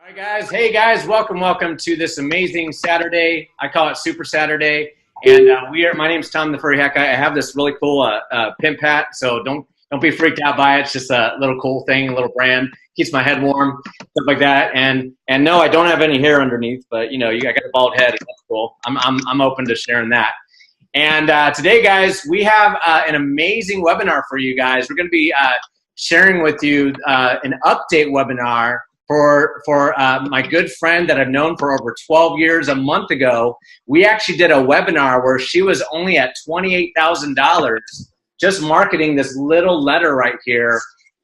All right, guys. Hey, guys. Welcome to this amazing Saturday. I call it Super Saturday. And my name's Tom the Furry Hack. I have this really cool pimp hat, so don't be freaked out by it. It's just a little cool thing, a little brand. Keeps my head warm, stuff like that. And no, I don't have any hair underneath, but I got a bald head. And that's cool. I'm open to sharing that. And today, guys, we have an amazing webinar for you guys. We're going to be sharing with you an update webinar for my good friend that I've known for over 12 years. A month ago, we actually did a webinar where she was only at $28,000 just marketing this little letter right here.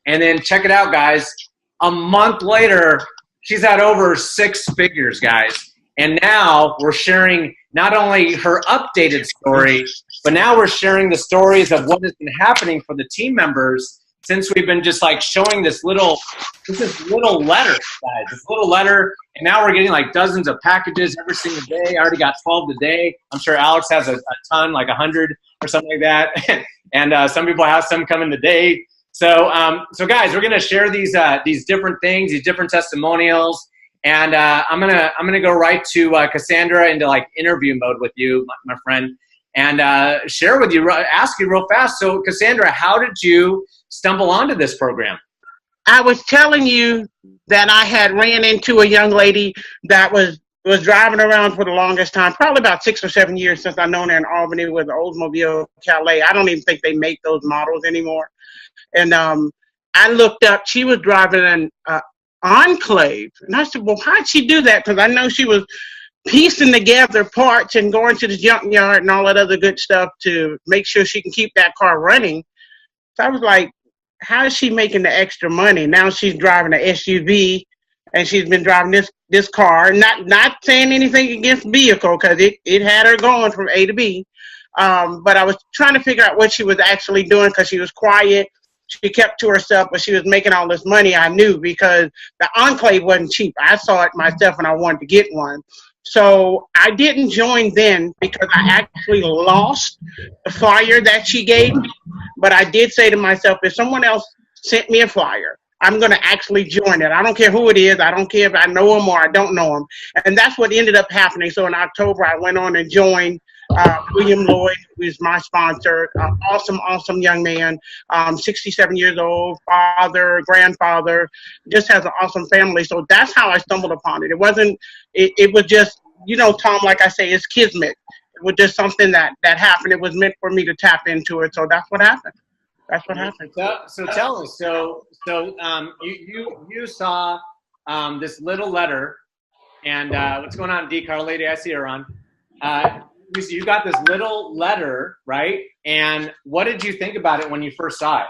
And then check it out, guys. A month later, she's at over 6 figures, guys. And now we're sharing not only her updated story, but now we're sharing the stories of what has been happening for the team members since we've been just like showing this little letter, guys, this little letter, and now we're getting like dozens of packages every single day. I already got 12 today. I'm sure Alex has a ton, like 100 or something like that, and some people have some coming today. So guys, we're gonna share these different things, these different testimonials, and I'm gonna go right to Cassandra into like interview mode with you, my friend, and share with you, ask you real fast. So Cassandra, how did you stumble onto this program? I was telling you that I had ran into a young lady that was driving around for the longest time, probably about 6 or 7 years since I've known her in Albany with the Oldsmobile Calais. I don't even think they make those models anymore. And I looked up, she was driving an Enclave. And I said, well, how'd she do that? Because I know she was piecing together parts and going to the junkyard and all that other good stuff to make sure she can keep that car running. So I was like, how is she making the extra money? Now she's driving an SUV, and she's been driving this car. Not saying anything against the vehicle, because it had her going from A to B. But I was trying to figure out what she was actually doing, because she was quiet. She kept to herself, but she was making all this money. I knew, because the Enclave wasn't cheap. I saw it myself, and I wanted to get one. So I didn't join then because I actually lost the flyer that she gave me. But I did say to myself, if someone else sent me a flyer, I'm going to actually join it. I don't care who it is. I don't care if I know them or I don't know them. And that's what ended up happening. So in October, I went on and joined William Lloyd, who is my sponsor. Awesome young man, 67 years old, father, grandfather, just has an awesome family. So that's how I stumbled upon it. It was just, Tom, like I say, it's kismet. It was just something that happened. It was meant for me to tap into it. So that's what happened. That's what happened. So tell us. So you saw this little letter, and what's going on, D. Car Lady? I see her on. You got this little letter, right? And what did you think about it when you first saw it?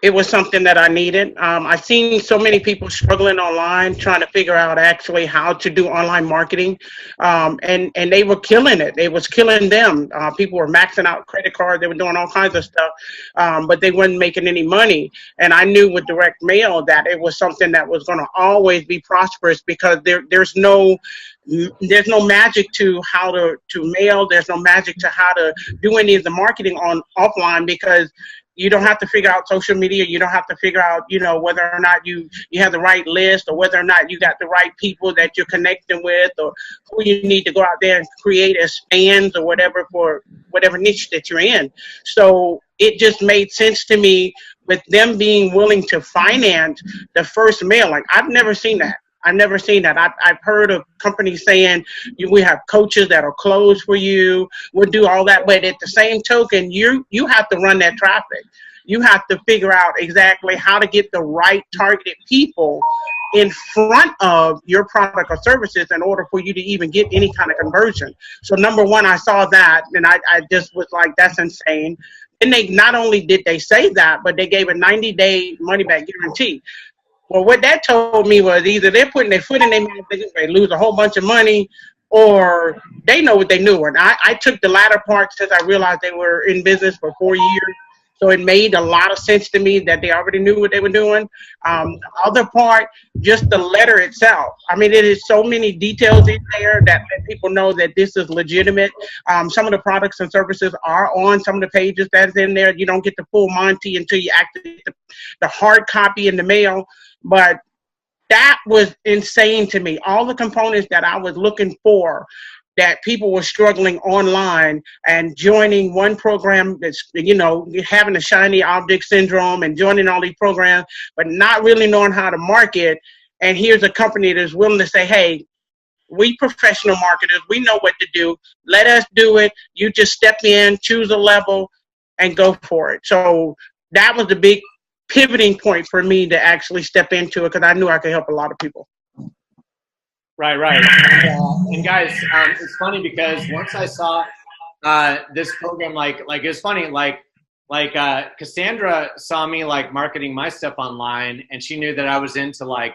It was something that I needed. I've seen so many people struggling online, trying to figure out actually how to do online marketing. And they were killing it. It was killing them. People were maxing out credit cards. They were doing all kinds of stuff, but they weren't making any money. And I knew with direct mail that it was something that was going to always be prosperous, because there's no magic to how to mail. There's no magic to how to do any of the marketing on offline, because you don't have to figure out social media. You don't have to figure out, whether or not you have the right list, or whether or not you got the right people that you're connecting with, or who you need to go out there and create as fans or whatever for whatever niche that you're in. So it just made sense to me with them being willing to finance the first mail. Like, I've never seen that. I've heard of companies saying we have coaches that'll close for you. We'll do all that. But at the same token, you have to run that traffic. You have to figure out exactly how to get the right targeted people in front of your product or services in order for you to even get any kind of conversion. So number one, I saw that, and I just was like, that's insane. And they not only did they say that, but they gave a 90-day money-back guarantee. Well, what that told me was either they're putting their foot in their mouth, they lose a whole bunch of money, or they know what they knew. And I took the latter part since I realized they were in business for 4 years. So it made a lot of sense to me that they already knew what they were doing. The other part, just the letter itself. I mean, it is so many details in there that let people know that this is legitimate. Some of the products and services are on some of the pages that's in there. You don't get the full Monty until you actually get the hard copy in the mail. But that was insane to me. All the components that I was looking for, that people were struggling online and joining one program that's, having a shiny object syndrome and joining all these programs, but not really knowing how to market. And here's a company that's willing to say, hey, we professional marketers, we know what to do. Let us do it. You just step in, choose a level, and go for it. So that was the big pivoting point for me to actually step into it, because I knew I could help a lot of people. Right. And guys, it's funny because once I saw this program, like it's funny, like Cassandra saw me like marketing my stuff online, and she knew that I was into like,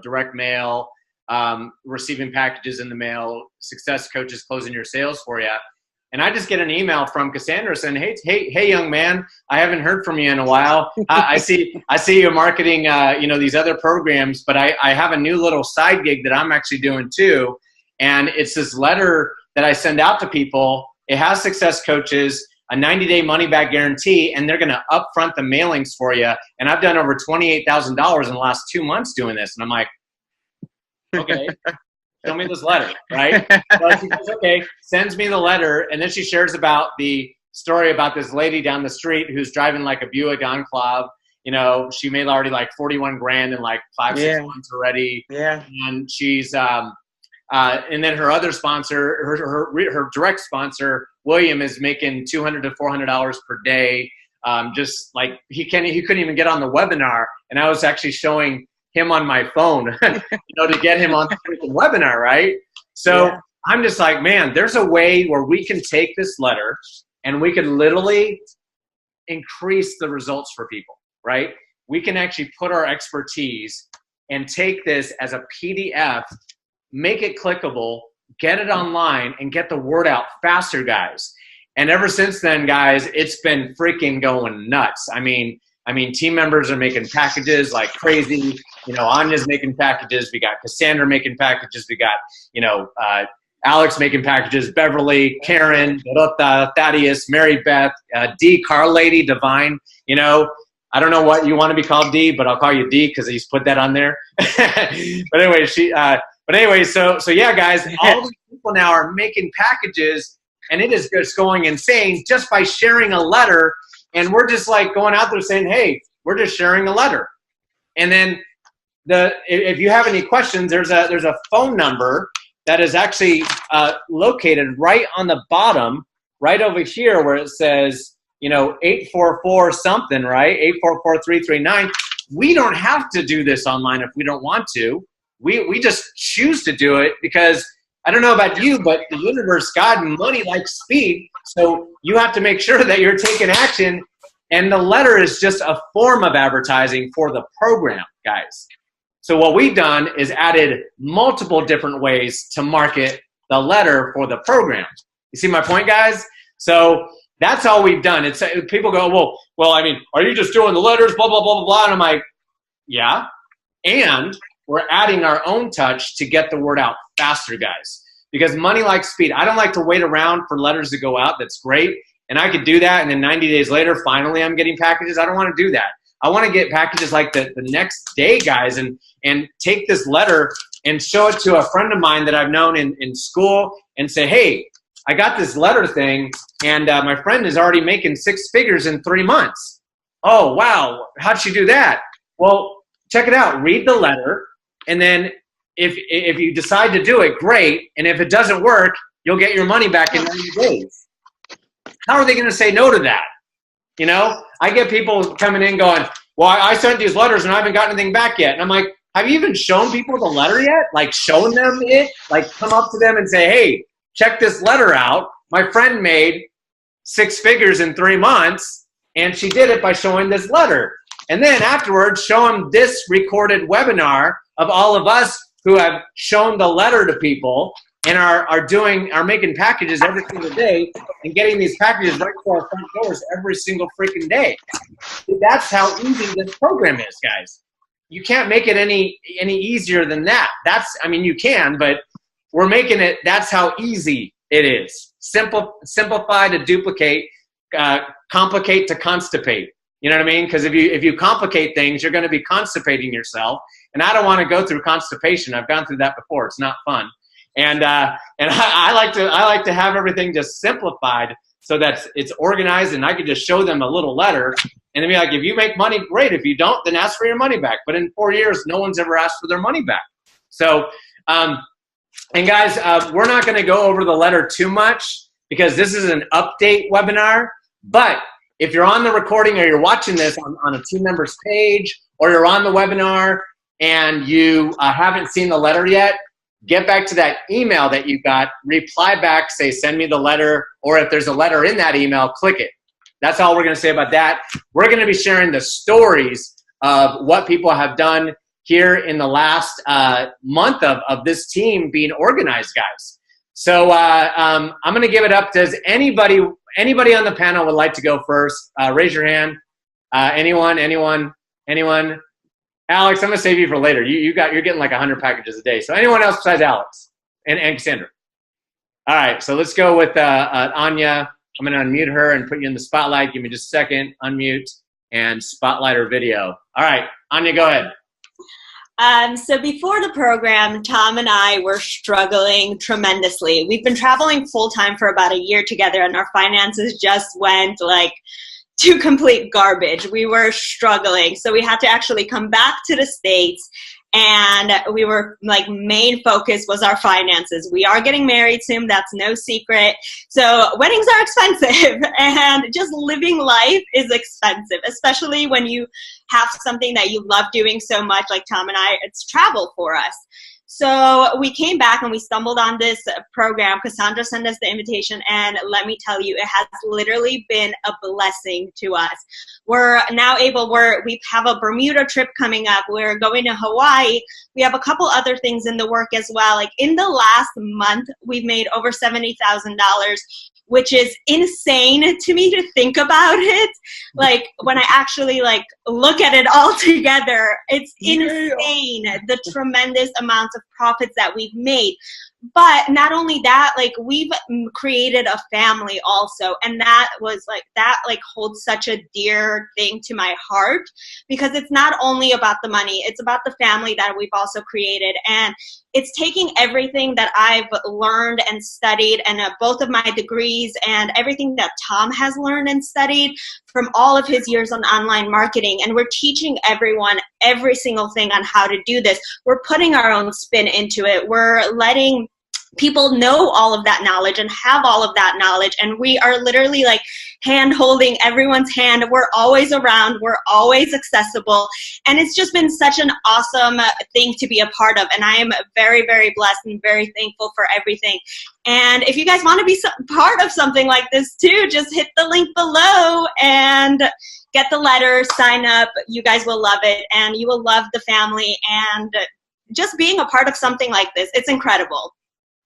direct mail, receiving packages in the mail, success coaches closing your sales for you. And I just get an email from Cassandra saying, hey, young man, I haven't heard from you in a while. I see you marketing, these other programs, but I have a new little side gig that I'm actually doing too. And it's this letter that I send out to people. It has success coaches, a 90-day money-back guarantee, and they're going to upfront the mailings for you. And I've done over $28,000 in the last 2 months doing this. And I'm like, okay. Show me this letter, right? So she goes, okay, sends me the letter, and then she shares about the story about this lady down the street who's driving like a Buick Enclave. She made already like 41 grand in like 5-6 months already. Yeah. And she's and then her other sponsor, her direct sponsor, William, is making $200 to $400 per day. Just like he couldn't even get on the webinar, and I was actually showing him on my phone, to get him on the freaking webinar, right? So I'm just like, man, there's a way where we can take this letter and we can literally increase the results for people, right? We can actually put our expertise and take this as a PDF, make it clickable, get it online, and get the word out faster, guys. And ever since then, guys, it's been freaking going nuts. I mean, team members are making packages like crazy. Anya's making packages. We got Cassandra making packages. We got, Alex making packages. Beverly, Karen, Dorota, Thaddeus, Mary Beth, D, Carl Lady, Divine. I don't know what you want to be called, D, but I'll call you D because he's put that on there. But anyway, so yeah, guys, all these people now are making packages, and it is just going insane just by sharing a letter. And we're just like going out there saying, hey, we're just sharing a letter. And then if you have any questions, there's a phone number that is actually located right on the bottom, right over here where it says, 844 something, right? 844-339. We don't have to do this online if we don't want to. We just choose to do it because I don't know about you, but the universe, God, money likes speed. So you have to make sure that you're taking action. And the letter is just a form of advertising for the program, guys. So what we've done is added multiple different ways to market the letter for the program. You see my point, guys? So that's all we've done. It's people go, well, I mean, are you just doing the letters, blah, blah, blah, blah, blah. And I'm like, yeah. And we're adding our own touch to get the word out faster, guys, because money likes speed. I don't like to wait around for letters to go out. That's great. And I could do that. And then 90 days later, finally, I'm getting packages. I don't want to do that. I want to get packages like the next day, guys, and take this letter and show it to a friend of mine that I've known in school and say, hey, I got this letter thing, and my friend is already making 6 figures in 3 months. Oh, wow. How'd she do that? Well, check it out. Read the letter. And then if you decide to do it, great. And if it doesn't work, you'll get your money back in 90 days. How are they going to say no to that? I get people coming in going, well, I sent these letters and I haven't got anything back yet. And I'm like, have you even shown people the letter yet? Like shown them it? Like come up to them and say, hey, check this letter out. My friend made 6 figures in 3 months and she did it by showing this letter. And then afterwards, show them this recorded webinar of all of us who have shown the letter to people and are making packages every single day and getting these packages right to our front doors every single freaking day. That's how easy this program is, guys. You can't make it any easier than that. You can, but we're making it, that's how easy it is. Simplify to duplicate, complicate to constipate. You know what I mean? Because if you complicate things, you're going to be constipating yourself. And I don't want to go through constipation. I've gone through that before. It's not fun. And I like to have everything just simplified so that it's organized, and I could just show them a little letter and then be like, if you make money, great. If you don't, then ask for your money back. But in 4 years, no one's ever asked for their money back. So, and guys, we're not going to go over the letter too much because this is an update webinar. But if you're on the recording or you're watching this on a team member's page, or you're on the webinar and you haven't seen the letter yet, get back to that email that you got, reply back, say, send me the letter, or if there's a letter in that email, click it. That's all we're going to say about that. We're going to be sharing the stories of what people have done here in the last month of this team being organized, guys. So I'm going to give it up. Does anybody on the panel would like to go first? Raise your hand. Anyone? Alex, I'm going to save you for later. You're getting like 100 packages a day. So anyone else besides Alex and Cassandra? All right, so let's go with Anya. I'm going to unmute her and put you in the spotlight. Give me just a second. Unmute and spotlight her video. All right, Anya, go ahead. So before the program, Tom and I were struggling tremendously. We've been traveling full-time for about a year together, and our finances just went like to complete garbage. We were struggling. So we had to actually come back to the States, and we were like, main focus was our finances. We are getting married soon. That's no secret. So weddings are expensive, and just living life is expensive, especially when you have something that you love doing so much, like Tom and I. It's travel for us. So we came back and we stumbled on this program. Cassandra sent us the invitation, and let me tell you, it has literally been a blessing to us. We're now we have a Bermuda trip coming up. We're going to Hawaii. We have a couple other things in the work as well. Like in the last month, we've made over $70,000, which is insane to me to think about it. Like when I actually like look at it all together, it's insane, the tremendous amounts of profits that we've made. But not only that, like we've created a family also. And that holds such a dear thing to my heart, because it's not only about the money, it's about the family that we've also created. And it's taking everything that I've learned and studied, and both of my degrees and everything that Tom has learned and studied from all of his years on online marketing. And we're teaching everyone every single thing on how to do this. We're putting our own spin into it. We're letting people know all of that knowledge and have all of that knowledge. And we are literally like hand holding everyone's hand. We're always around. We're always accessible. And it's just been such an awesome thing to be a part of. And I am very, very blessed and very thankful for everything. And if you guys want to be part of something like this too, just hit the link below and get the letter, sign up. You guys will love it, and you will love the family, and just being a part of something like this. It's incredible.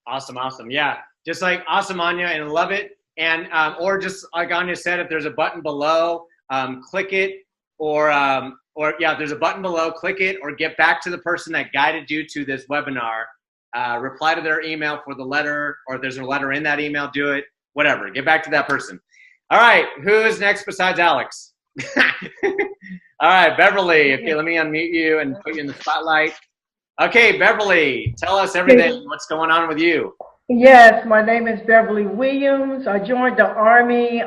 Awesome. Yeah, just like awesome, Anya, and I love it. And or just like Anya said, if there's a button below, click it, or yeah, there's a button below, click it, or get back to the person that guided you to this webinar. Reply to their email for the letter, or if there's a letter in that email, do it. Whatever, get back to that person. All right, who is next besides Alex? All right, Beverly. Okay, let me unmute you and put you in the spotlight. Okay, Beverly, tell us everything. What's going on with you? Yes, my name is Beverly Williams. I joined the Army.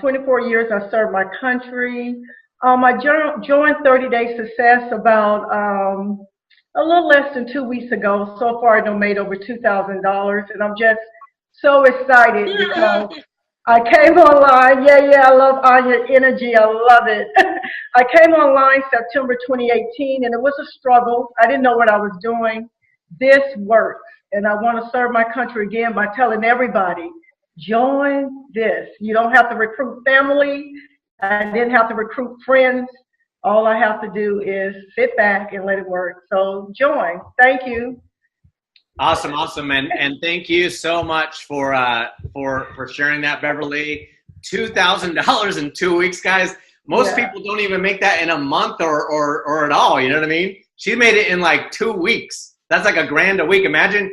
24 years I served my country. I joined 30 Day Success about a little less than 2 weeks ago. So far, I made over $2,000, and I'm just so excited because I came online. Yeah, I love Anya's energy. I love it. I came online September 2018, and it was a struggle. I didn't know what I was doing. This works, and I want to serve my country again by telling everybody, join this. You don't have to recruit family. I didn't have to recruit friends. All I have to do is sit back and let it work. So join. Thank you. Awesome, and thank you so much for sharing that, Beverly. $2,000 in 2 weeks, guys. Most people don't even make that in a month or at all. You know what I mean? She made it in like 2 weeks. That's like $1,000 a week. Imagine,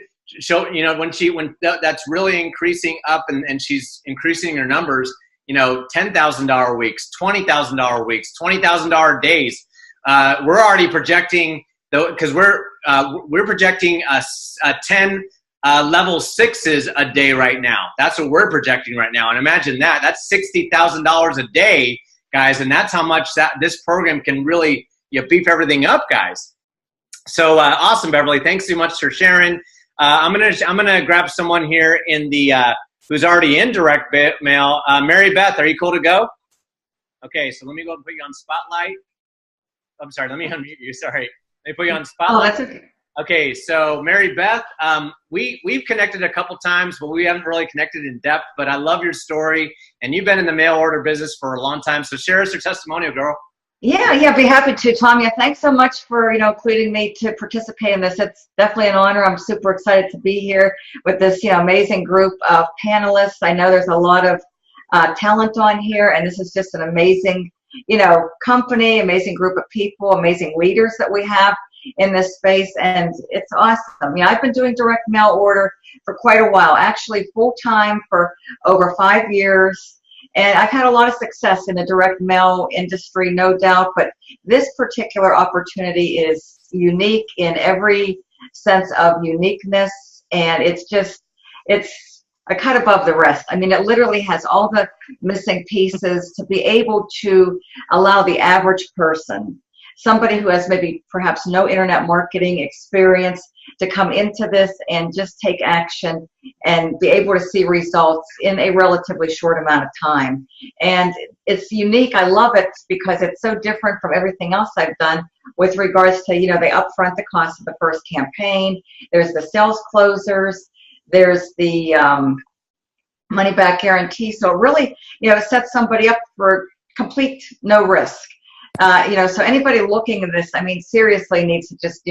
when that's really increasing up and she's increasing her numbers. $10,000 weeks, $20,000 weeks, $20,000 days. We're already projecting, though, because we're projecting a 10 level sixes a day right now. That's what we're projecting right now. And imagine that. That's $60,000 a day, guys. And that's how much this program can really beef everything up, guys. So awesome, Beverly. Thanks so much for sharing. I'm gonna grab someone here in the who's already in direct mail. Mary Beth, are you cool to go? Okay, so let me go and put you on Spotlight. I'm sorry, let me unmute you. Sorry, let me put you on Spotlight. Oh, that's okay. Okay, so Mary Beth, we've connected a couple times, but we haven't really connected in depth. But I love your story, and you've been in the mail order business for a long time. So share us your testimonial, girl. Yeah, I'd be happy to, Tom. Yeah, thanks so much for including me to participate in this. It's definitely an honor. I'm super excited to be here with this amazing group of panelists. I know there's a lot of talent on here, and this is just an amazing company, amazing group of people, amazing leaders that we have in this space, and it's awesome. I've been doing direct mail order for quite a while, actually full-time for over 5 years. And I've had a lot of success in the direct mail industry, no doubt, but this particular opportunity is unique in every sense of uniqueness, and it's a cut above the rest. I mean, it literally has all the missing pieces to be able to allow the average person, somebody who has maybe perhaps no internet marketing experience, to come into this and just take action and be able to see results in a relatively short amount of time. And it's unique. I love it because it's so different from everything else I've done with regards to, they upfront the cost of the first campaign. There's the sales closers. There's the money back guarantee. So it really, sets somebody up for complete no risk. So anybody looking at this, I mean, seriously needs to just,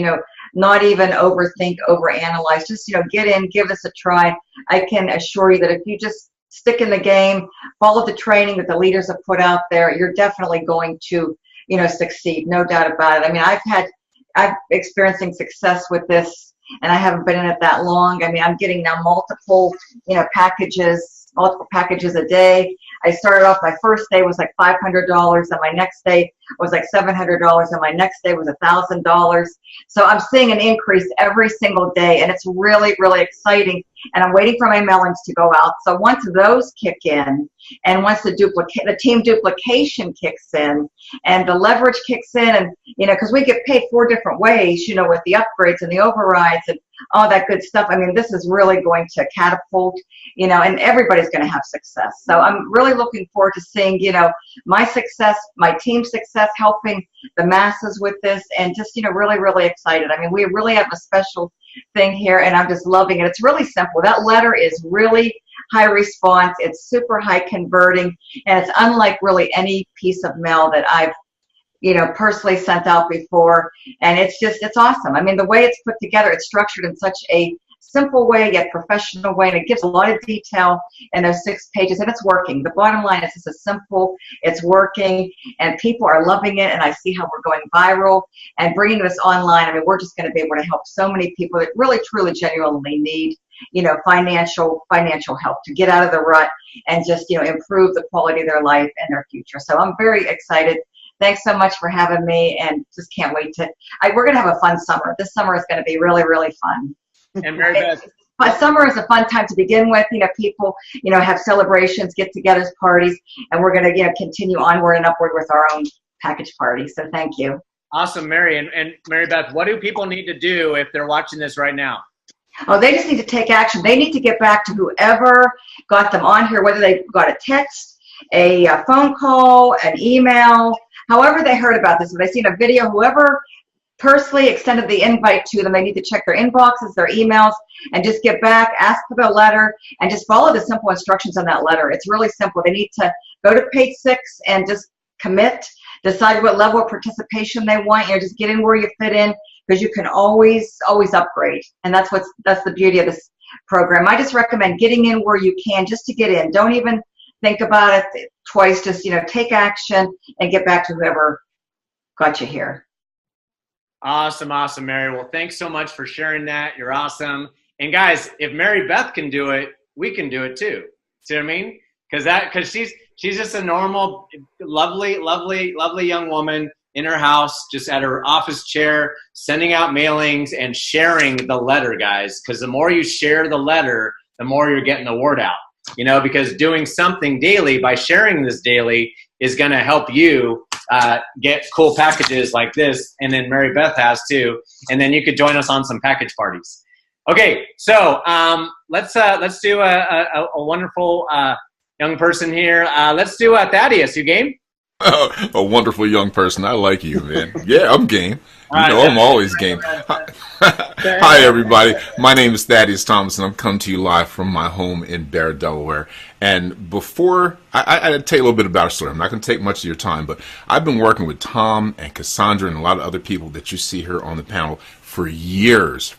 not even overthink, overanalyze, just, get in, give this a try. I can assure you that if you just stick in the game, follow the training that the leaders have put out there, you're definitely going to, succeed. No doubt about it. I mean, I'm experiencing success with this, and I haven't been in it that long. I mean, I'm getting now multiple packages a day. I started off, my first day was like $500, and my next day was like $700, and my next day was $1,000. So I'm seeing an increase every single day, and it's really, really exciting. And I'm waiting for my mailings to go out. So once those kick in, and once the team duplication kicks in, and the leverage kicks in, and because we get paid 4 different ways, with the upgrades and the overrides and all that good stuff. I mean, this is really going to catapult, and everybody's going to have success. So I'm really looking forward to seeing, my success, my team's success, helping the masses with this, and just, really, really excited. I mean, we really have a special thing here, and I'm just loving it. It's really simple. That letter is really high response. It's super high converting, and it's unlike really any piece of mail that I've personally sent out before. And it's awesome. I mean, the way it's put together, it's structured in such a simple way, yet professional way, and it gives a lot of detail in those 6 pages, and it's working. The bottom line is it's simple, it's working, and people are loving it, and I see how we're going viral and bringing this online. I mean, we're just going to be able to help so many people that really, truly, genuinely need financial help to get out of the rut and just improve the quality of their life and their future. So I'm very excited. Thanks so much for having me, and just can't wait we're going to have a fun summer. This summer is going to be really, really fun. And Mary Beth, but summer is a fun time to begin with. People, have celebrations, get-togethers, parties, and we're going to, continue onward and upward with our own package party. So thank you. Awesome, Mary. And Mary Beth, what do people need to do if they're watching this right now? Oh, they just need to take action. They need to get back to whoever got them on here, whether they got a text, a phone call, an email, however they heard about this. If they seen a video, whoever personally extended the invite to them, they need to check their inboxes, their emails, and just get back, ask for the letter, and just follow the simple instructions on that letter. It's really simple. They need to go to page 6 and just commit, decide what level of participation they want. Just get in where you fit in, because you can always upgrade. And that's the beauty of this program. I just recommend getting in where you can, just to get in. Don't even think about it twice. Just, take action and get back to whoever got you here. Awesome, Mary. Well, thanks so much for sharing that. You're awesome. And guys, if Mary Beth can do it, we can do it too. See what I mean? Because She's just a normal, lovely, lovely, lovely young woman in her house, just at her office chair, sending out mailings and sharing the letter, guys. Because the more you share the letter, the more you're getting the word out. You know, because doing something daily, by sharing this daily, is going to help you get cool packages like this. And then Mary Beth has too. And then you could join us on some package parties. Okay, so let's do a wonderful young person here. Let's do Thaddeus. You game? A wonderful young person. I like you, man. Yeah, I'm game. You know, I'm always game. Hi, everybody. My name is Thaddeus Thomas, and I'm coming to you live from my home in Bear, Delaware. And before, I tell you a little bit about our story. I'm not going to take much of your time, but I've been working with Tom and Cassandra and a lot of other people that you see here on the panel for years.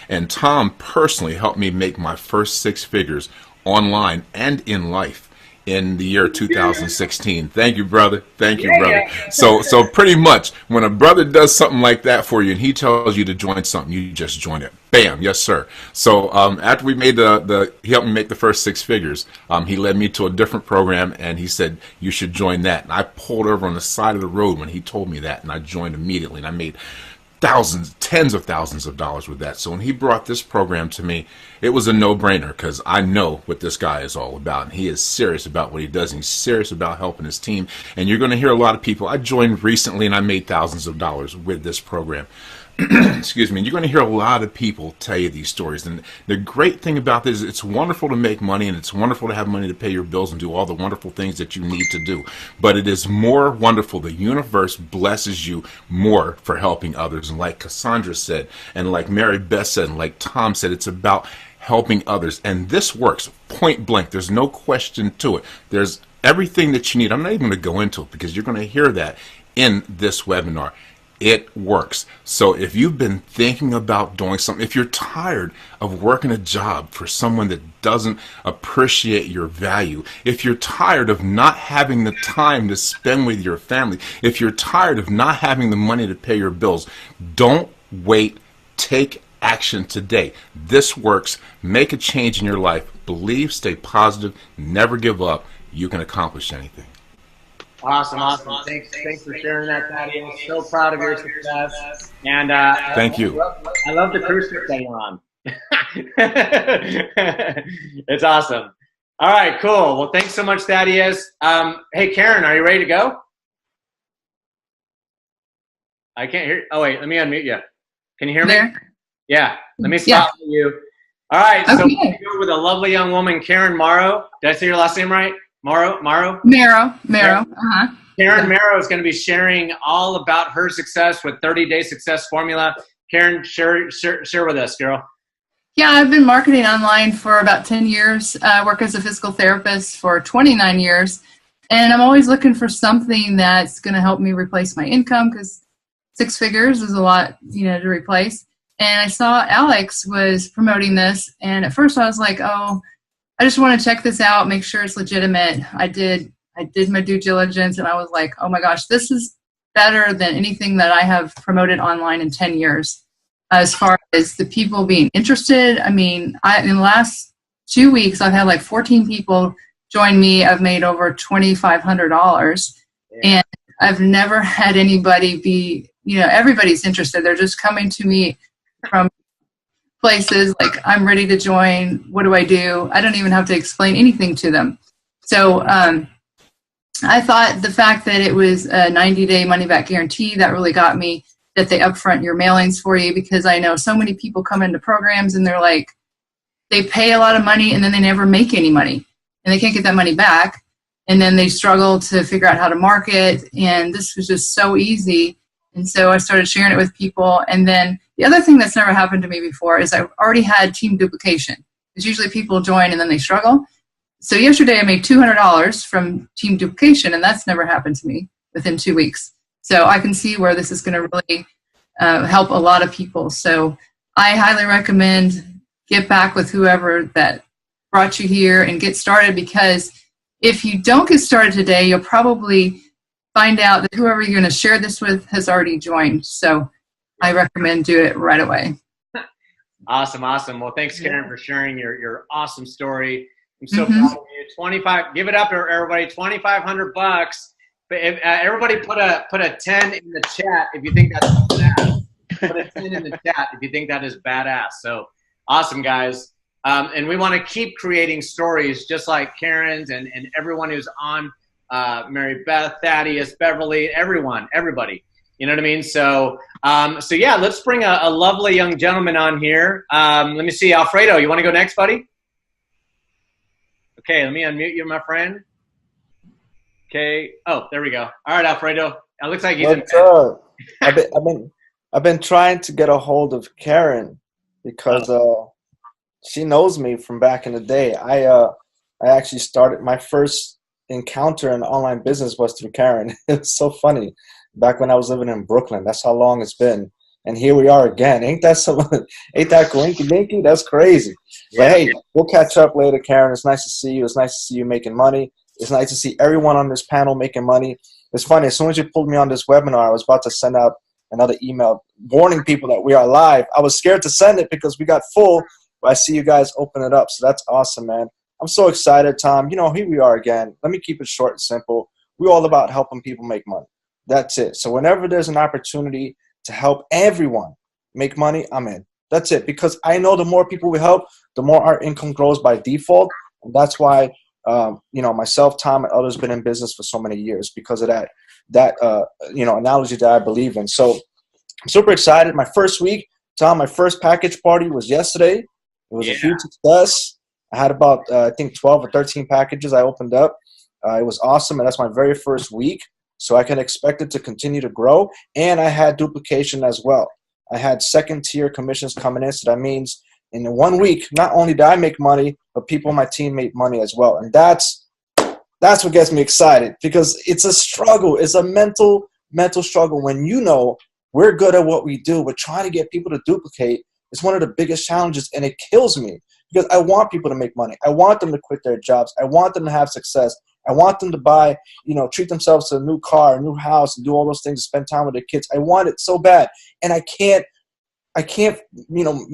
And Tom personally helped me make my first 6 figures online and in life in the year 2016. Thank you, brother. Thank you, brother. So pretty much when a brother does something like that for you and he tells you to join something, you just join it. Bam, yes, sir. So after we made he helped me make the first 6 figures, he led me to a different program and he said, you should join that. And I pulled over on the side of the road when he told me that, and I joined immediately, and I made thousands, tens of thousands of dollars with that. So when he brought this program to me, it was a no-brainer because I know what this guy is all about. And he is serious about what he does, and he's serious about helping his team. And you're going to hear a lot of people. I joined recently, and I made thousands of dollars with this program. Excuse me. And you're going to hear a lot of people tell you these stories. And the great thing about this is it's wonderful to make money, and it's wonderful to have money to pay your bills and do all the wonderful things that you need to do. But it is more wonderful. The universe blesses you more for helping others. And like Cassandra said, and like Mary Beth said, and like Tom said, it's about helping others. And this works point blank. There's no question to it. There's everything that you need. I'm not even going to go into it because you're going to hear that in this webinar. It works. So if you've been thinking about doing something, if you're tired of working a job for someone that doesn't appreciate your value, if you're tired of not having the time to spend with your family, if you're tired of not having the money to pay your bills, don't wait. Take action today. This works. Make a change in your life. Believe, stay positive, never give up. You can accomplish anything. Awesome. Thanks for sharing that, Thaddeus. So proud of your success. And thank you. I love the cruise ship that you're on. It's awesome. All right, cool. Well, thanks so much, Thaddeus. Hey, Karen, are you ready to go? I can't hear. Oh wait, let me unmute you. Can you hear me? There. Yeah. Let me stop you. All right. Okay. So we're here with a lovely young woman, Karen Morrow. Did I say your last name right? Marrow? Marrow. Karen Marrow is going to be sharing all about her success with 30-day success formula. Karen, share with us, girl. Yeah, I've been marketing online for about 10 years. I work as a physical therapist for 29 years. And I'm always looking for something that's going to help me replace my income because 6 figures is a lot, to replace. And I saw Alex was promoting this. And at first I was like, oh, I just want to check this out, make sure it's legitimate. I did my due diligence, and I was like, oh my gosh, this is better than anything that I have promoted online in 10 years. As far as the people being interested, I mean, in the last 2 weeks, I've had like 14 people join me. I've made over $2,500, and I've never had anybody be, everybody's interested. They're just coming to me from places like, I'm ready to join. What do I do? I don't even have to explain anything to them. So I thought the fact that it was a 90-day money-back guarantee, that really got me, that they upfront your mailings for you, because I know so many people come into programs and they're like, they pay a lot of money and then they never make any money and they can't get that money back. And then they struggle to figure out how to market. And this was just so easy. And so I started sharing it with people. And then the other thing that's never happened to me before is I've already had team duplication. Because usually people join and then they struggle. So yesterday I made $200 from team duplication, and that's never happened to me within 2 weeks. So I can see where this is going to really help a lot of people. So I highly recommend get back with whoever that brought you here and get started, because if you don't get started today, you'll probably find out that whoever you're going to share this with has already joined. So I recommend do it right away. Awesome. Well, thanks, Karen, for sharing your awesome story. I'm so proud of Okay, 25. Give it up, everybody. $2,500. But if, everybody put a 10 in the chat if you think that's badass. Put a 10 in the chat if you think that is badass. So awesome, guys. And we want to keep creating stories just like Karen's and everyone who's on, Mary Beth, Thaddeus, Beverly, everybody. You know what I mean? So, so yeah, let's bring a lovely young gentleman on here. Let me see, Alfredo, you want to go next, buddy? Okay, let me unmute you, my friend. Okay. Oh, there we go. All right, Alfredo. It looks like he's What's up? I've been trying to get a hold of Karen because she knows me from back in the day. I actually started my first encounter in online business was through Karen. It was so funny. Back when I was living in Brooklyn. That's how long it's been. And here we are again. Ain't that coinky dinky? That's crazy. But hey, we'll catch up later, Karen. It's nice to see you. It's nice to see you making money. It's nice to see everyone on this panel making money. It's funny. As soon as you pulled me on this webinar, I was about to send out another email warning people that we are live. I was scared to send it because we got full, but I see you guys open it up. So that's awesome, man. I'm so excited, Tom. You know, here we are again. Let me keep it short and simple. We're all about helping people make money. That's it. So whenever there's an opportunity to help everyone make money, I'm in. That's it. Because I know the more people we help, the more our income grows by default. And that's why, you know, myself, Tom, and others been in business for so many years because of that you know, analogy that I believe in. So I'm super excited. My first week, Tom, my first package party was yesterday. It was a huge success. I had about, I think, 12 or 13 packages I opened up. It was awesome, and that's my very first week. So I can expect it to continue to grow. And I had duplication as well. I had second-tier commissions coming in. So that means in 1 week, not only did I make money, but people on my team made money as well. And that's what gets me excited because it's a struggle. It's a mental struggle when you know we're good at what we do, but trying to get people to duplicate is one of the biggest challenges, and it kills me because I want people to make money. I want them to quit their jobs. I want them to have success. I want them to buy, you know, treat themselves to a new car, a new house, and do all those things, spend time with their kids. I want it so bad, and I can't, you know,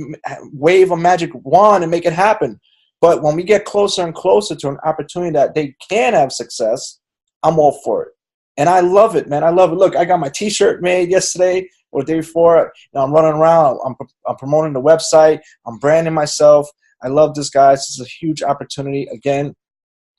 wave a magic wand and make it happen. But when we get closer and closer to an opportunity that they can have success, I'm all for it. And I love it, man. I love it. Look, I got my T-shirt made yesterday or the day before. You know, I'm running around. I'm promoting the website. I'm branding myself. I love this, guys. This is a huge opportunity. Again,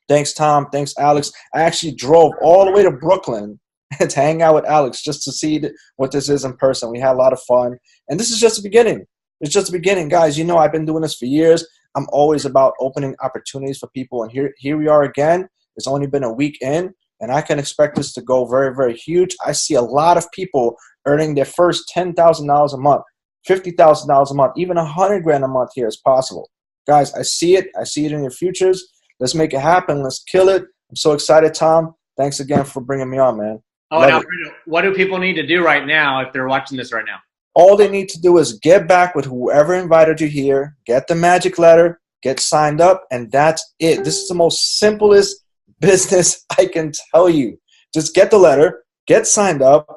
thanks, Tom. Thanks, Alex. I actually drove all the way to Brooklyn to hang out with Alex just to see what this is in person. We had a lot of fun. And this is just the beginning. It's just the beginning. Guys, you know I've been doing this for years. I'm always about opening opportunities for people. And here we are again. It's only been a week in, and I can expect this to go very, very huge. I see a lot of people earning their first $10,000 a month, $50,000 a month, even $100,000 a month here is possible. Guys, I see it. I see it in your futures. Let's make it happen. Let's kill it. I'm so excited, Tom. Thanks again for bringing me on, man. Oh, and Alfredo, what do people need to do right now if they're watching this right now? All they need to do is get back with whoever invited you here, get the magic letter, get signed up, and that's it. This is the most simplest business I can tell you. Just get the letter, get signed up,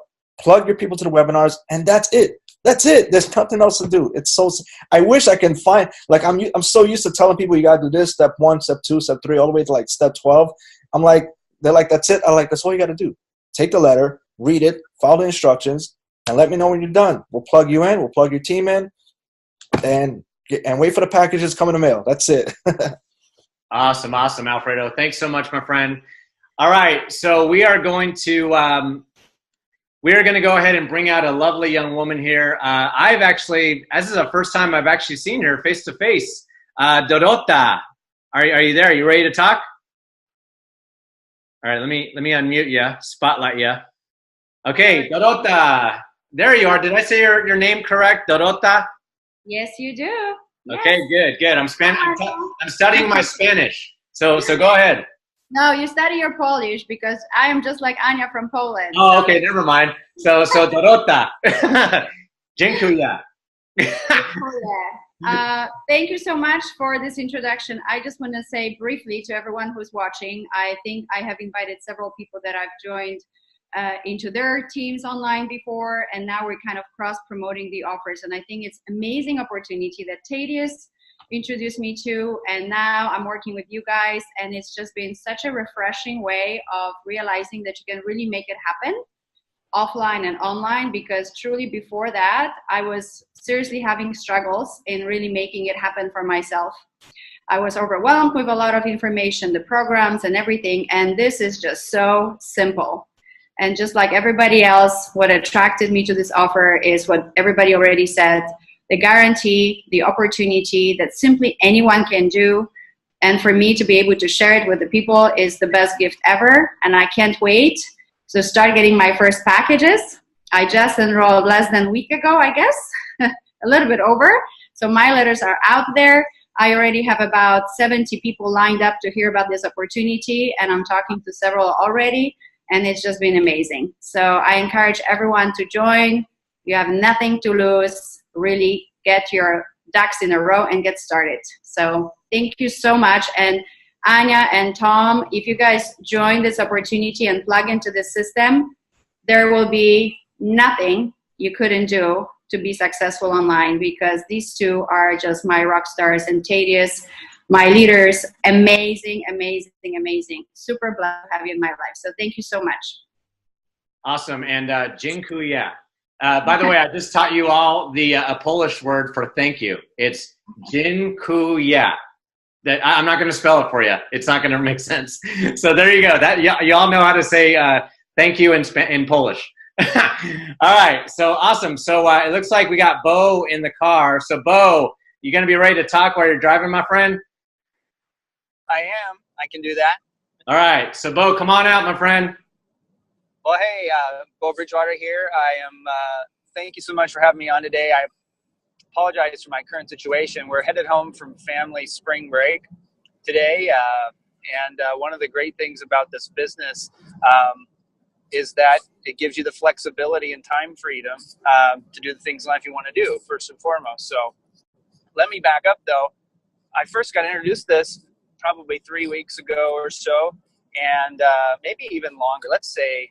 plug your people to the webinars, and that's it. That's it. There's nothing else to do. It's so. I wish I can find. Like I'm so used to telling people you gotta do this, step 1, step 2, step 3, all the way to like step 12. I'm like, they're like, that's it. I'm like, that's all you gotta do. Take the letter, read it, follow the instructions, and let me know when you're done. We'll plug you in. We'll plug your team in, and wait for the packages to come in the mail. That's it. Awesome, Alfredo. Thanks so much, my friend. All right, so we are going to go ahead and bring out a lovely young woman here. I've actually, this is the first time I've actually seen her face to face. Dorota, are you there? Are you ready to talk? All right, let me unmute you, spotlight you. Okay, Dorota, there you are. Did I say your name correct, Dorota? Yes, you do. Okay, yes. good. I'm studying my Spanish. So go ahead. No, you study your Polish because I am just like Anya from Poland. Oh, okay, never mind. So Dorota. Dziękuję. Thank you so much for this introduction. I just want to say briefly to everyone who's watching, I think I have invited several people that I've joined into their teams online before, and now we're kind of cross-promoting the offers. And I think it's amazing opportunity that Thaddeus introduced me to, and now I'm working with you guys, and it's just been such a refreshing way of realizing that you can really make it happen offline and online, because truly before that I was seriously having struggles in really making it happen for myself. I was overwhelmed with a lot of information, the programs and everything, and this is just so simple. And just like everybody else, what attracted me to this offer is what everybody already said, the guarantee, the opportunity that simply anyone can do. And for me to be able to share it with the people is the best gift ever. And I can't wait to start getting my first packages. I just enrolled less than a week ago, I guess, a little bit over. So my letters are out there. I already have about 70 people lined up to hear about this opportunity, and I'm talking to several already, and it's just been amazing. So I encourage everyone to join. You have nothing to lose. Really get your ducks in a row and get started. So thank you so much. And Anya and Tom, if you guys join this opportunity and plug into this system, there will be nothing you couldn't do to be successful online, because these two are just my rock stars, and Thaddeus, my leaders, amazing, amazing, amazing. Super blessed to have you in my life. So thank you so much. Awesome. And dziękuję. By the way, I just taught you all the a Polish word for thank you. It's dziękuję. That I'm not going to spell it for you. It's not going to make sense. So there you go. That you all know how to say thank you in Polish. All right. So awesome. So it looks like we got Bo in the car. So Bo, you going to be ready to talk while you're driving, my friend? I am. I can do that. All right. So Bo, come on out, my friend. Well, hey, Bo Bridgewater here. I am. Thank you so much for having me on today. I apologize for my current situation. We're headed home from family spring break today, and one of the great things about this business is that it gives you the flexibility and time freedom to do the things in life you want to do, first and foremost. So let me back up, though. I first got introduced to this probably 3 weeks ago or so, and maybe even longer, let's say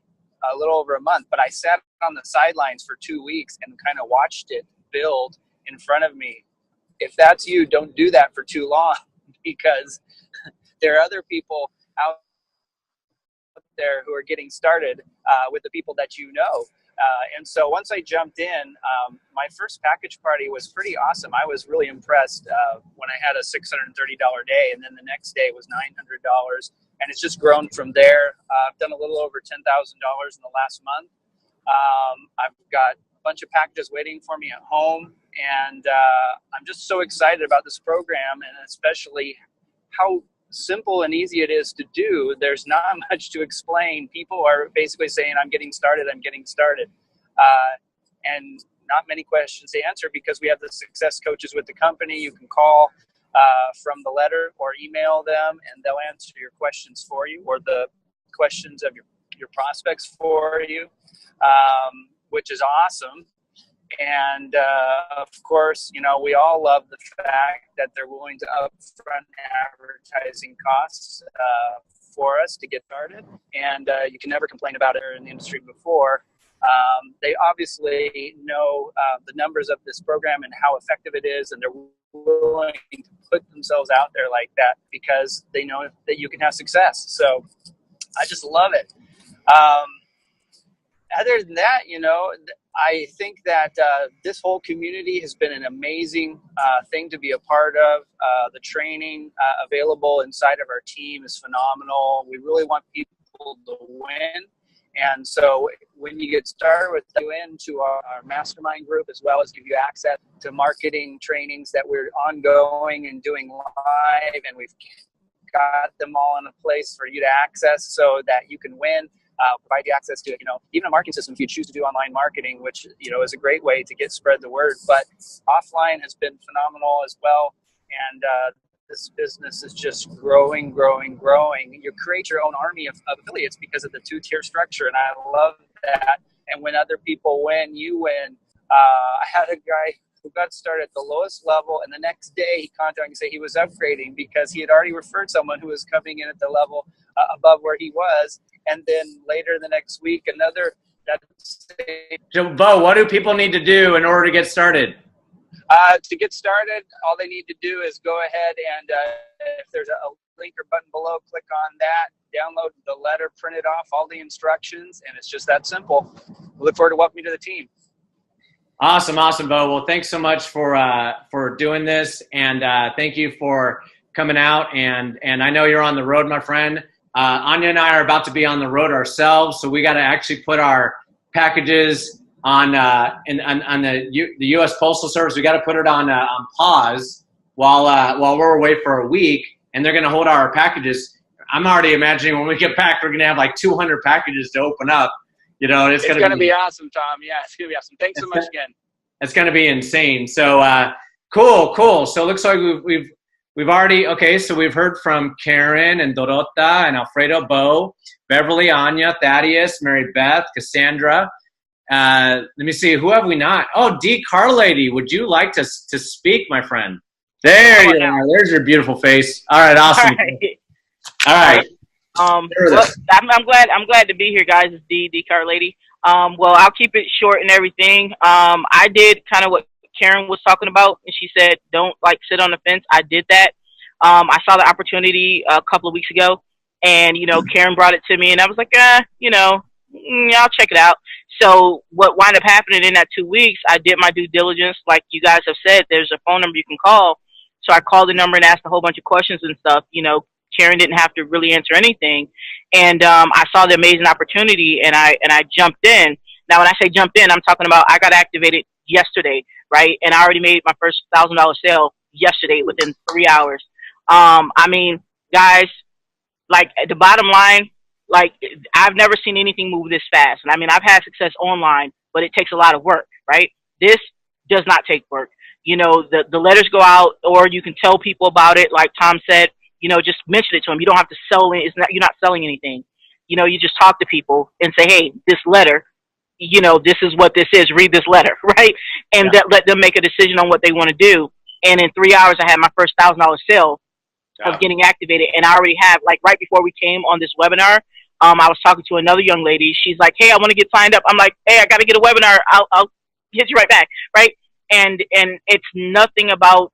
a little over a month. But I sat on the sidelines for 2 weeks and kind of watched it build in front of me. If that's you, don't do that for too long, because there are other people out there who are getting started with the people that you know. And so once I jumped in, my first package party was pretty awesome. I was really impressed when I had a $630 day, and then the next day was $900, and it's just grown from there. I've done a little over $10,000 in the last month. I've got a bunch of packages waiting for me at home, and I'm just so excited about this program, and especially how simple and easy it is to do. There's not much to explain. People are basically saying, I'm getting started, and not many questions to answer, because we have the success coaches with the company. You can call from the letter or email them, and they'll answer your questions for you, or the questions of your prospects for you, which is awesome. And of course, we all love the fact that they're willing to upfront advertising costs for us to get started. And you can never complain about it in the industry before. They obviously know the numbers of this program and how effective it is, and they're willing to put themselves out there like that because they know that you can have success. So I just love it. Other than that, I think that this whole community has been an amazing thing to be a part of. The training available inside of our team is phenomenal. We really want people to win. And so when you get started with you into our mastermind group, as well as give you access to marketing trainings that we're ongoing and doing live, and we've got them all in a place for you to access so that you can win. Provide you access to, even a marketing system if you choose to do online marketing, which, is a great way to spread the word. But offline has been phenomenal as well. And this business is just growing. You create your own army of affiliates because of the two-tier structure. And I love that. And when other people win, you win. I had a guy who got started at the lowest level, and the next day he contacted me and said he was upgrading because he had already referred someone who was coming in at the level above where he was. And then later the next week, another. So, Bo, what do people need to do in order to get started? To get started, all they need to do is go ahead and if there's a link or button below, click on that, download the letter, print it off, all the instructions, and it's just that simple. We look forward to welcoming you to the team. Awesome, Bo. Well, thanks so much for doing this, and thank you for coming out. And I know you're on the road, my friend. Anya and I are about to be on the road ourselves, so we got to actually put our packages on the U.S. Postal Service. We got to put it on pause while we're away for a week, and they're going to hold our packages. I'm already imagining when we get back, we're going to have like 200 packages to open up. You know, it's going to be awesome, Tom. Yeah, it's going to be awesome. Thanks so much again. It's going to be insane. So cool. So it looks like we've already, okay, so we've heard from Karen and Dorota and Alfredo, Bo, Beverly, Anya, Thaddeus, Mary Beth, Cassandra. Let me see, who have we not? Oh, D. Carlady, would you like to speak, my friend? There you are. There's your beautiful face. All right, awesome. All right. Well, I'm glad to be here, guys. It's D. Carlady. Well, I'll keep it short and everything. I did kind of what Karen was talking about, and she said, don't sit on the fence. I did that. I saw the opportunity a couple of weeks ago, and Karen brought it to me, and I was like, I'll check it out. So what wound up happening in that 2 weeks, I did my due diligence. Like you guys have said, there's a phone number you can call. So I called the number and asked a whole bunch of questions and stuff. Karen didn't have to really answer anything, and I saw the amazing opportunity, and I jumped in. Now, when I say jumped in, I'm talking about I got activated yesterday, right? And I already made my first $1,000 sale yesterday within 3 hours. I mean, guys, the bottom line, I've never seen anything move this fast. And I mean, I've had success online, but it takes a lot of work, right? This does not take work. The letters go out, or you can tell people about it. Like Tom said, just mention it to them. You don't have to sell it. You're not selling anything. You just talk to people and say, hey, this letter, this is what this is. Read this letter, right? And let them make a decision on what they want to do. And in 3 hours, I had my first $1,000 sale of getting activated. And I already have, right before we came on this webinar, I was talking to another young lady. She's like, hey, I want to get signed up. I'm like, hey, I got to get a webinar. I'll hit you right back, right? And it's nothing about,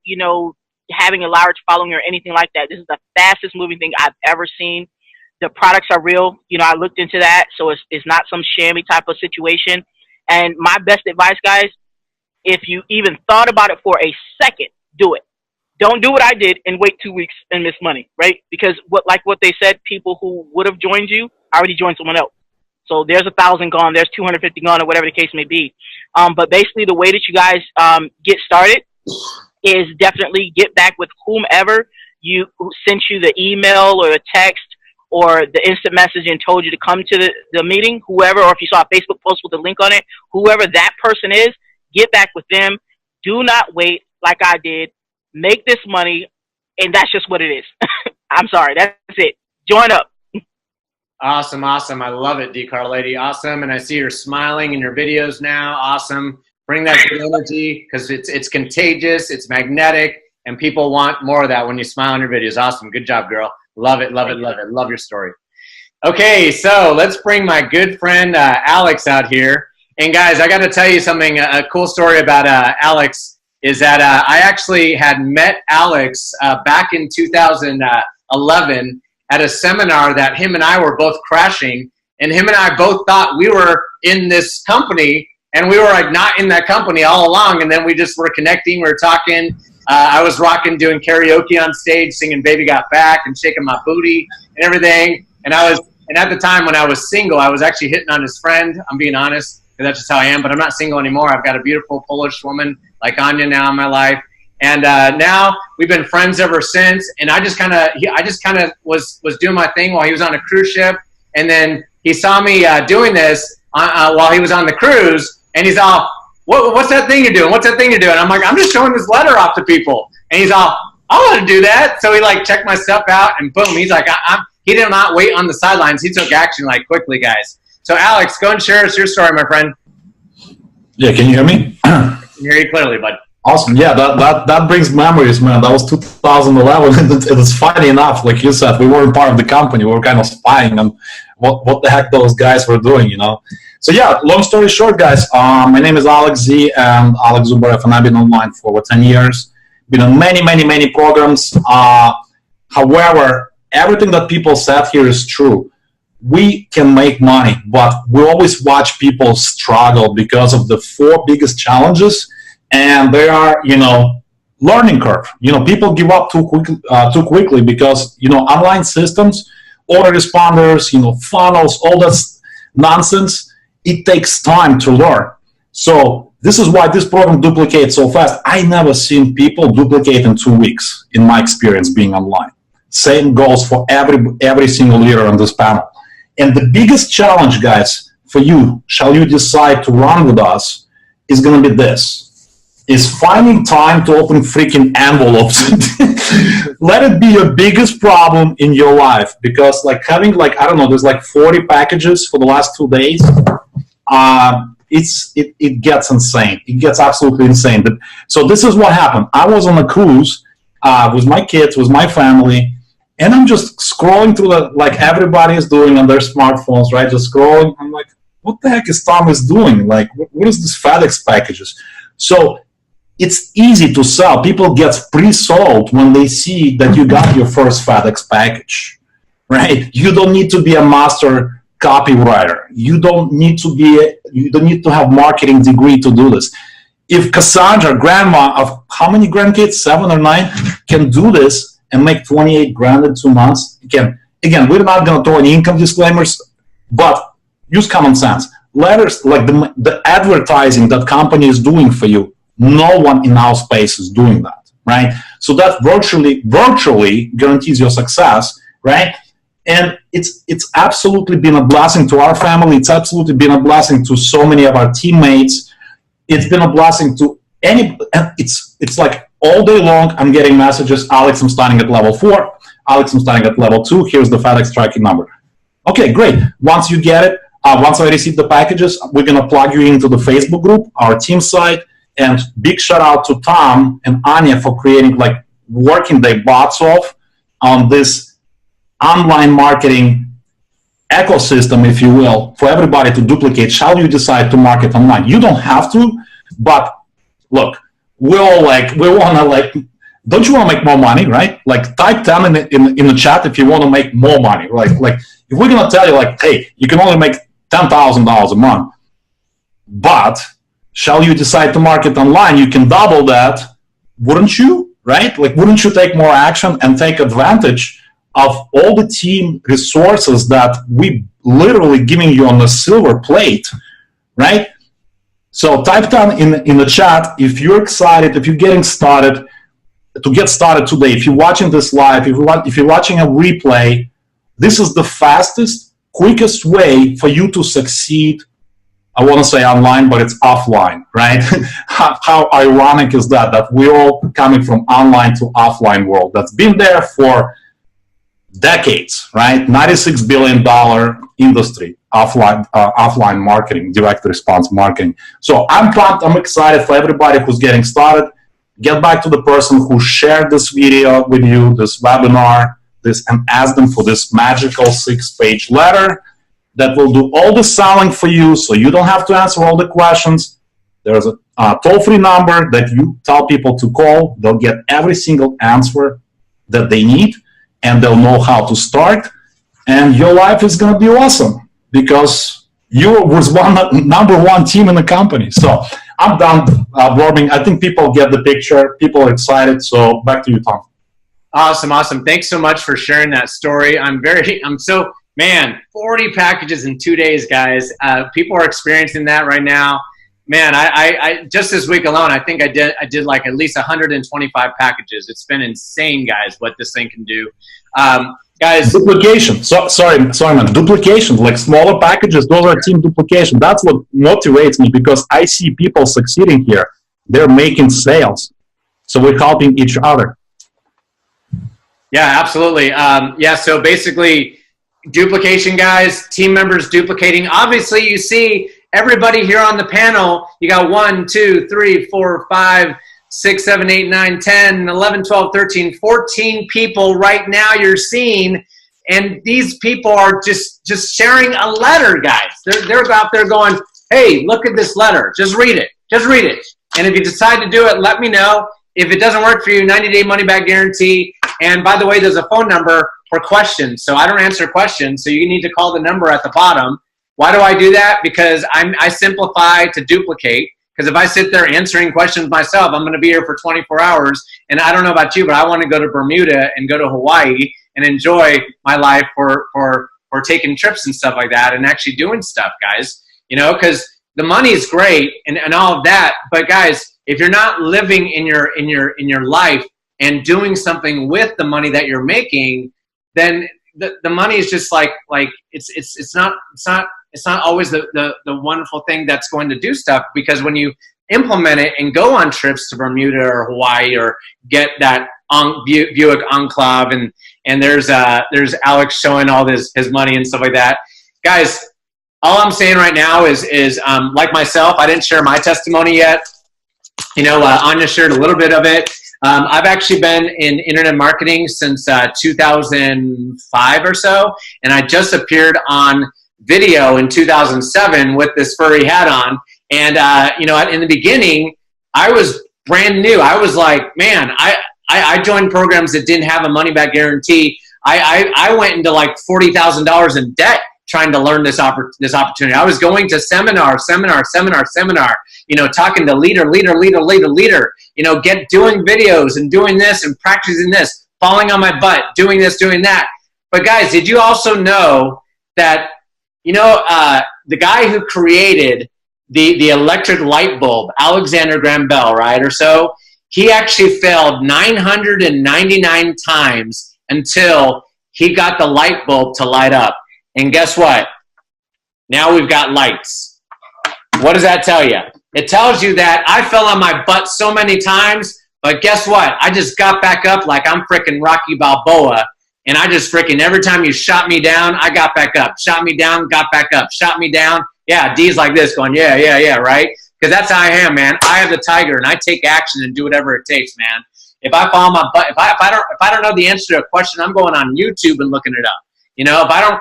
having a large following or anything like that. This is the fastest moving thing I've ever seen. The products are real. I looked into that. So it's not some shammy type of situation. And my best advice, guys, if you even thought about it for a second, do it. Don't do what I did and wait 2 weeks and miss money, right? Because what they said, people who would have joined you already joined someone else. So there's 1,000 gone, there's 250 gone, or whatever the case may be. But basically the way that you guys get started is definitely get back with whomever who sent you the email or a text or the instant message and told you to come to the meeting, whoever, or if you saw a Facebook post with a link on it, whoever that person is, get back with them. Do not wait like I did. Make this money, and that's just what it is. I'm sorry. That's it. Join up. Awesome. I love it, D. Carlady. Awesome. And I see you're smiling in your videos now. Awesome. Bring that good energy, because it's contagious, it's magnetic, and people want more of that when you smile in your videos. Awesome. Good job, girl. Love it. Love your story. Okay, so let's bring my good friend Alex out here. And guys, I got to tell you something, a cool story about Alex is that I actually had met Alex back in 2011 at a seminar that him and I were both crashing, and him and I both thought we were in this company, and we were not in that company all along. And then we just were connecting, we were talking. I was rocking, doing karaoke on stage, singing "Baby Got Back" and shaking my booty and everything. And at the time when I was single, I was actually hitting on his friend. I'm being honest, because that's just how I am. But I'm not single anymore. I've got a beautiful Polish woman like Anya now in my life. And now we've been friends ever since. And I just kind of was doing my thing while he was on a cruise ship. And then he saw me doing this while he was on the cruise, and he's all, what's that thing you're doing? What's that thing you're doing? I'm like, I'm just showing this letter off to people. And he's all, I want to do that. So he checked my stuff out, and boom, he's like, he did not wait on the sidelines. He took action quickly, guys. So Alex, go and share us your story, my friend. Yeah, can you hear me? I can hear you clearly, bud. Awesome. Yeah, that brings memories, man. That was 2011. It was funny enough, like you said, we weren't part of the company. We were kind of spying on what the heck those guys were doing, you know. So yeah, long story short, guys, my name is Alex Z and Alex Zubarev, and I've been online for over 10 years. Been on many programs. However, everything that people said here is true. We can make money, but we always watch people struggle because of the 4 biggest challenges, and they are, you know, learning curve. You know, people give up too quickly because, you know, online systems, autoresponders, you know, funnels, all that nonsense, it takes time to learn. So this is why this program duplicates so fast. I never seen people duplicate in 2 weeks in my experience being online. Same goes for every single leader on this panel. And the biggest challenge, guys, for you, shall you decide to run with us, is going to be this. Is finding time to open freaking envelopes. Let it be your biggest problem in your life, because like having like, I don't know, there's like 40 packages for the last 2 days. It gets insane. It gets absolutely insane. But, so this is what happened. I was on a cruise with my kids, with my family, and I'm just scrolling through the, like everybody is doing on their smartphones, right? Just scrolling. I'm like, what the heck is Thomas doing? Like, what is this FedEx packages? So it's easy to sell. People get pre-sold when they see that you got your first FedEx package, right? You don't need to be a master copywriter. You don't need to have marketing degree to do this. If Cassandra, grandma of how many grandkids, 7 or 9, can do this and make 28 grand in 2 months, again, we're not going to throw any income disclaimers, but use common sense. Letters like the advertising that company is doing for you, no one in our space is doing that, right? So that virtually guarantees your success, right? And it's absolutely been a blessing to our family. It's absolutely been a blessing to so many of our teammates. It's been a blessing to it's like all day long I'm getting messages, Alex, I'm starting at level 4. Alex, I'm starting at level 2. Here's the FedEx tracking number. Okay, great. Once you get it, once I receive the packages, we're going to plug you into the Facebook group, our team site. And big shout out to Tom and Anya for creating, like, working their butts off on this online marketing ecosystem, if you will, for everybody to duplicate. Shall you decide to market online? You don't have to, but look, we want to, like, don't you want to make more money, right? Like, type 10 in the chat if you want to make more money. Like if we're going to tell you, like, hey, you can only make $10,000 a month, but shall you decide to market online, you can double that, wouldn't you, right? Like, wouldn't you take more action and take advantage of all the team resources that we literally giving you on a silver plate, right? So type down in the chat if you're excited, if you're getting started, to get started today. If you're watching this live, if you're watching a replay, this is the fastest, quickest way for you to succeed. I want to say online, but it's offline, right? How ironic is that we're all coming from online to offline world that's been there for decades, right? $96 billion industry, offline marketing, direct response marketing. So I'm pumped, I'm excited for everybody who's getting started. Get back to the person who shared this video with you, this webinar, and ask them for this magical 6-page letter that will do all the selling for you, so you don't have to answer all the questions. There's a toll-free number that you tell people to call. They'll get every single answer that they need, and they'll know how to start. And your life is going to be awesome because you was number one team in the company. So I'm done blabbing. I think people get the picture. People are excited. So back to you, Tom. Awesome. Thanks so much for sharing that story. Man, 40 packages in 2 days, guys. People are experiencing that right now. Man, I just this week alone, I think I did like at least 125 packages. It's been insane, guys, what this thing can do. Guys, duplication. Sorry, man. Duplication, like smaller packages. Those are team duplication. That's what motivates me because I see people succeeding here. They're making sales, so we're helping each other. Yeah, absolutely. So basically, duplication, guys. Team members duplicating. Obviously, you see everybody here on the panel. You got 1, 2, 3, 4, 5, 6, 7, 8, 9, 10, 11, 12, 13, 14 people right now you're seeing. And these people are just sharing a letter, guys. They're out there going, hey, look at this letter. Just read it. Just read it. And if you decide to do it, let me know. If it doesn't work for you, 90-day money-back guarantee. And by the way, there's a phone number for questions. So I don't answer questions, so you need to call the number at the bottom. Why do I do that? Because I simplify to duplicate. Because if I sit there answering questions myself, I'm going to be here for 24 hours. And I don't know about you, but I want to go to Bermuda and go to Hawaii and enjoy my life for taking trips and stuff like that and actually doing stuff, guys. You know, because the money is great and all of that. But guys, if you're not living in your life and doing something with the money that you're making, then the money is just like it's not always the wonderful thing that's going to do stuff, because when you implement it and go on trips to Bermuda or Hawaii or get that Buick Enclave and there's Alex showing all his money and stuff like that, guys. All I'm saying right now is like myself, I didn't share my testimony yet. You know, Anya shared a little bit of it. I've actually been in internet marketing since 2005 or so, and I just appeared on video in 2007 with this furry hat on. And you know, in the beginning, I was brand new. I was like, man, I joined programs that didn't have a money-back guarantee. I went into like $40,000 in debt trying to learn this opportunity. I was going to seminar, you know, talking to leader, you know, doing videos and doing this and practicing this, falling on my butt, doing this, doing that. But guys, did you also know that, you know, the guy who created the electric light bulb, Alexander Graham Bell, right, or so, he actually failed 999 times until he got the light bulb to light up. And guess what? Now we've got lights. What does that tell you? It tells you that I fell on my butt so many times, but guess what? I just got back up like I'm freaking Rocky Balboa, and I just freaking, every time you shot me down, I got back up. Shot me down, got back up. Shot me down. Yeah, D's like this going, yeah, right? Because that's how I am, man. I have the tiger, and I take action and do whatever it takes, man. If I fall on my butt, if I don't know the answer to a question, I'm going on YouTube and looking it up. You know, I'm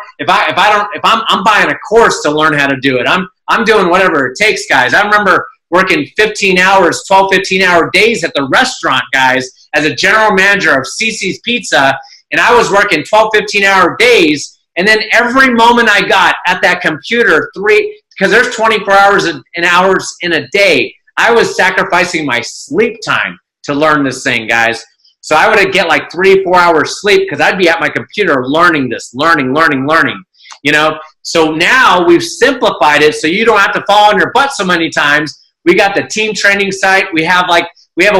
buying a course to learn how to do it. I'm doing whatever it takes, guys. I remember working 15 hours, 12, 15-hour days at the restaurant, guys, as a general manager of CC's Pizza, and I was working 12, 15-hour days, and then every moment I got at that computer, because there's 24 hours and hours in a day, I was sacrificing my sleep time to learn this thing, guys. So I would get like 3-4 hours sleep because I'd be at my computer learning this, learning, you know. So now we've simplified it so you don't have to fall on your butt so many times. We got the team training site. We have a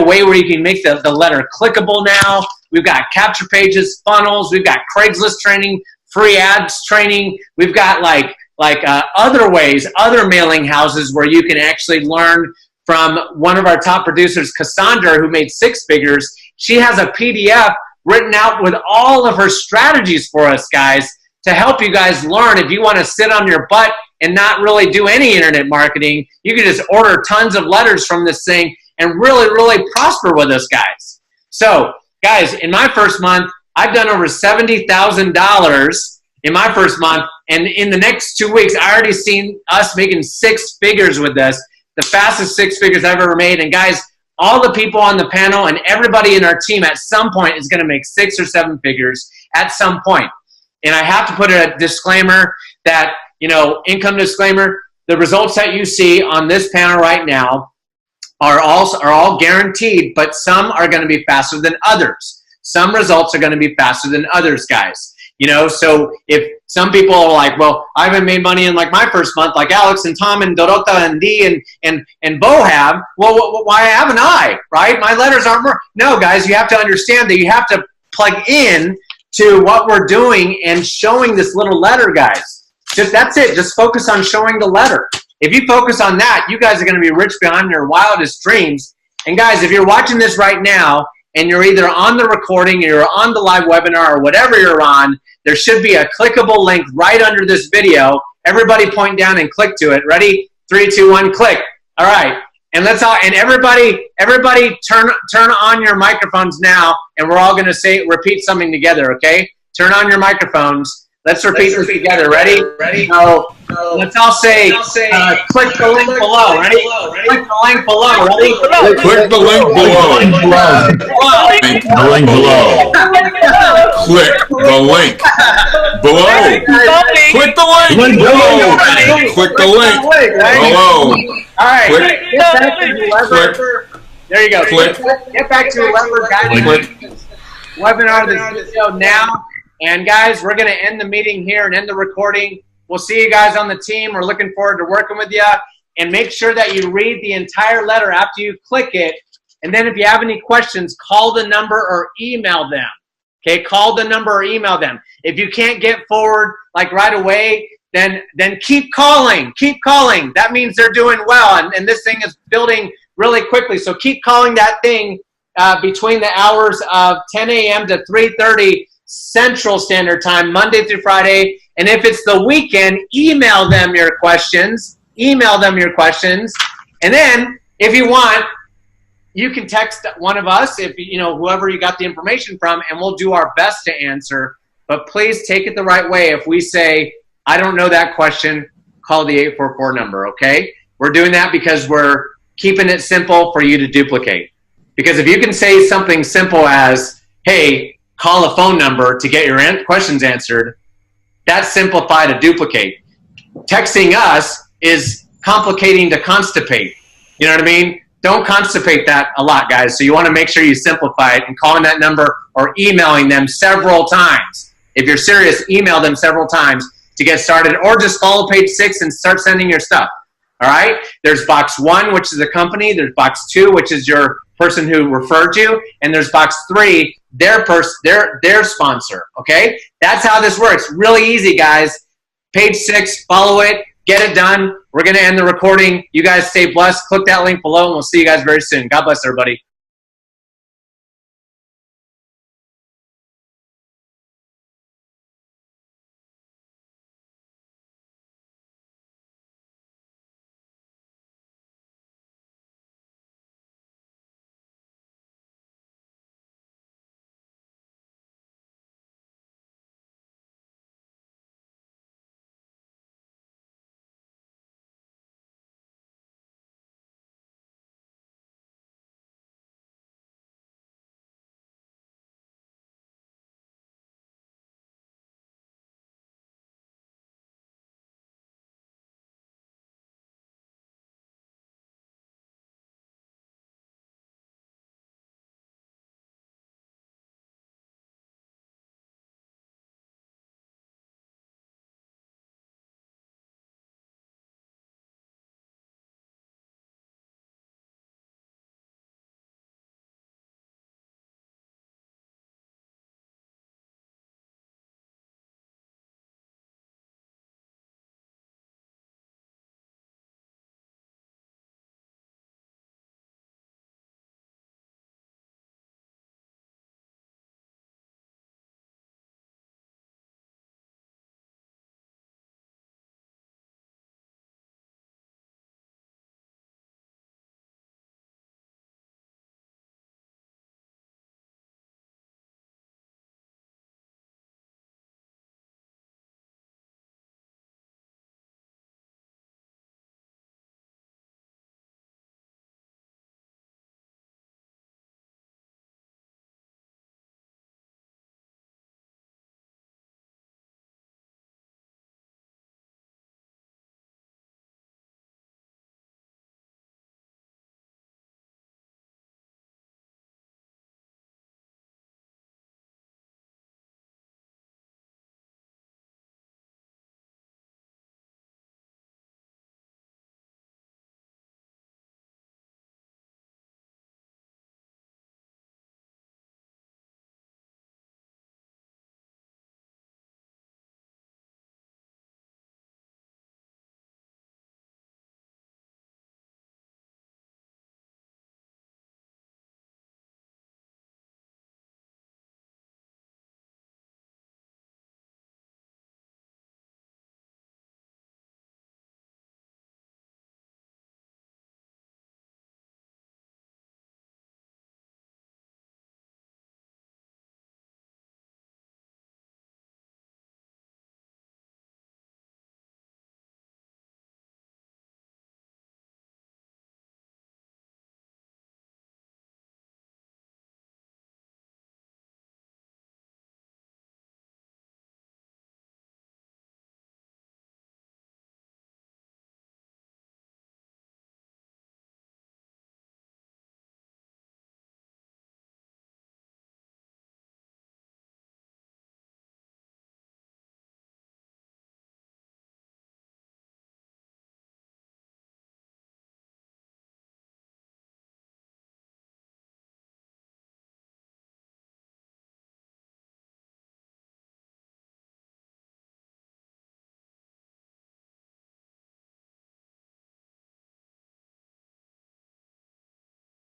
way where you can make the letter clickable now. We've got capture pages, funnels. We've got Craigslist training, free ads training. We've got other ways, other mailing houses where you can actually learn from one of our top producers, Cassandra, who made 6 figures. She has a PDF written out with all of her strategies for us, guys, to help you guys learn. If you want to sit on your butt and not really do any internet marketing, you can just order tons of letters from this thing and really, really prosper with us, guys. So, guys, in my first month, I've done over $70,000 in my first month, and in the next 2 weeks, I already seen us making 6 figures with this, the fastest 6 figures I've ever made. And guys, all the people on the panel and everybody in our team at some point is going to make 6 or 7 figures at some point. And I have to put a disclaimer that, you know, income disclaimer, the results that you see on this panel right now are all guaranteed, but some are going to be faster than others. Some results are going to be faster than others, guys. You know, so if some people are like, well, I haven't made money in like my first month, like Alex and Tom and Dorota and Dee and Bo have, well, why haven't I, right? My letters aren't more. No, guys, you have to understand that you have to plug in to what we're doing and showing this little letter, guys. That's it. Just focus on showing the letter. If you focus on that, you guys are going to be rich beyond your wildest dreams. And guys, if you're watching this right now and you're either on the recording or you're on the live webinar or whatever you're on, there should be a clickable link right under this video. Everybody point down and click to it. Ready? 3, 2, 1, click. All right. And let's all, and everybody turn on your microphones now, and we're all going to repeat something together, okay? turn on your microphones. Let's repeat this together. Ready? So, let's all say, click the link below. Ready? Click the link below. Ready? Click the link below. Click the link below. Click the link below. Click the link below. Click the link below. All right. Click. There you go. Click. Get back to Lever Guidance webinar this video now. And guys, we're going to end the meeting here and end the recording. We'll see you guys on the team. We're looking forward to working with you. And make sure that you read the entire letter after you click it. And then if you have any questions, call the number or email them. Okay, call the number or email them. If you can't get forward like right away, then keep calling. Keep calling. That means they're doing well. And this thing is building really quickly. So keep calling that thing between the hours of 10 a.m. to 3:30 Central Standard Time, Monday through Friday. And if it's the weekend, email them your questions. Email them your questions. And then, if you want, you can text one of us, if you know, whoever you got the information from, and we'll do our best to answer. But please take it the right way. If we say, I don't know that question, call the 844 number, okay? We're doing that because we're keeping it simple for you to duplicate. Because if you can say something simple as, hey, call a phone number to get your questions answered, that's simplified to duplicate. Texting us is complicating to constipate. You know what I mean? Don't constipate that a lot, guys. So you want to make sure you simplify it and calling that number or emailing them several times. If you're serious, email them several times to get started, or just follow page 6 and start sending your stuff. All right? There's box 1, which is a company. There's box 2, which is your person who referred you, and there's box 3, their sponsor. Okay? That's how this works. Really easy, guys. Page 6, follow it, get it done. We're going to end the recording. You guys stay blessed. Click that link below, and we'll see you guys very soon. God bless everybody.